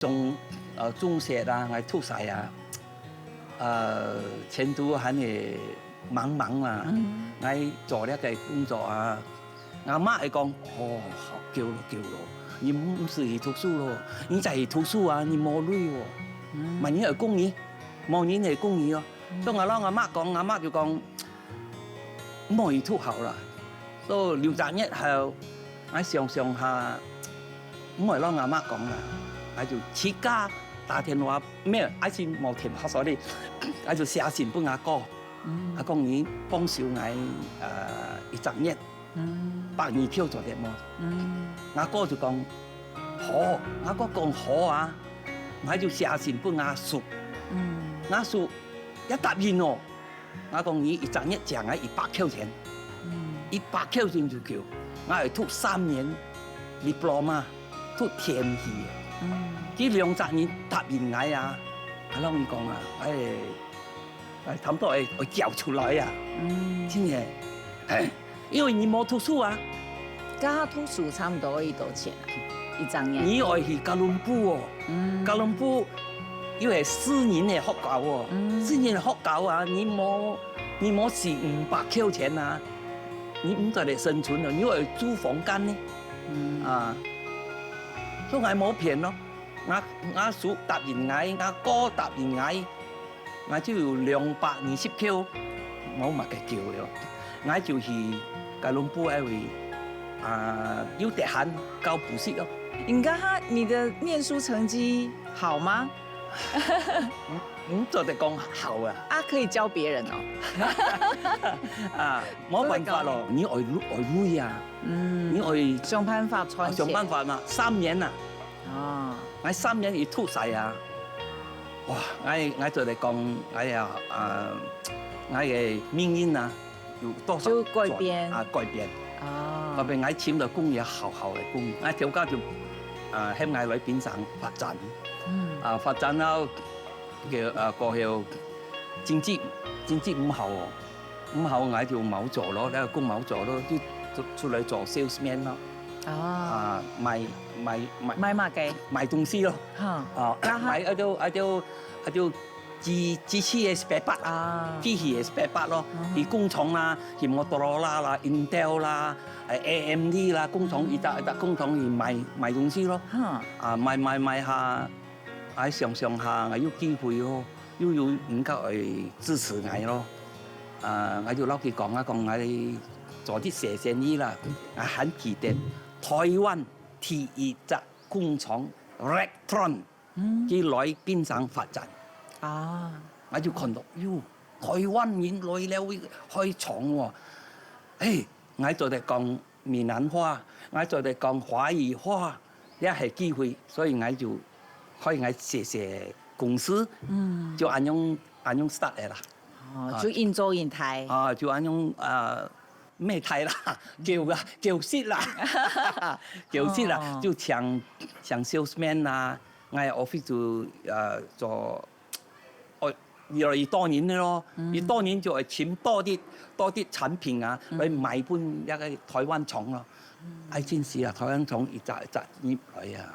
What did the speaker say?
中學啊，我讀晒啊，前途很係茫茫啊，我做呢個工作啊，阿媽係講，哦，夠咯，你唔是去讀書咯，你就係讀書啊，你冇累喎，明年係公園，明年係公園咯，所以我攞阿媽就講，唔可以讀好啦，所以6日後，我上下，唔係攞阿媽講啦。我就自家打電話咩？I先冇電話所以，我就寫信俾阿哥。阿哥你幫小我1日120票做啲麼？阿哥就講好，阿哥講好啊，我就寫信俾阿叔。阿叔一答應我，我講你1日掙我100票錢，100票錢就叫我係讀3年diploma，讀天氣。呢2年答應我啊，阿老你講啊，差唔多我教出來啊，真嘅，因為你冇讀書啊，家讀書差唔多要多少錢啊？1年？你愛去吉隆坡哦，吉隆坡因為4年嘅學校哦，4年嘅學校啊，你冇是500塊錢啊，你唔得嚟生存啊，你要租房間呢，啊，所以我冇騙咯。我叔答應我，我哥答應我就220票，冇乜嘅叫了。我就去吉隆坡因為有得閒教補習咯。你的念書成績好嗎？做得講好啊。可以教別人哦。冇辦法咯，你愛累啊，你愛想辦法賺錢。想辦法嘛，3年啊。我3年要讀晒啊！哇！我就嚟講，我嘅命運啊，有多少改變。改變。特別我簽到工業好嘅工，我條家就喺我裏邊上發展。發展啦，過後經濟唔好喎，唔好我就冇做咯，呢個工冇做咯，就出嚟做 salesman 咯。賣乜嘅？賣東西咯。賣嗰啲機器嘅spare part，機器嘅spare part咯。啲工廠啦，譬如摩托羅拉啦、Intel 啦、AMD 啦，工廠一笪工廠而賣東西咯。賣下，上下我有機會咯，又有人家嚟支持我咯。我就撈佢講我做啲小生意啦，我很記得。台灣第一隻工廠 Rectron 佢來邊省發展，我就看到喲，台灣人來了會開廠喎，我就嚟講閩南話，我就嚟講華語話，一係機會，所以我就開我謝公司，就咁樣 start 嚟啦，就應做應台，就咁樣咩台啦，叫息啦，就搶 salesman 啊，我喺 office 就做，越來越多年咯，越多年就係簽多啲產品啊，去賣搬一個台灣廠咯，真是啊，台灣廠一集業嚟啊。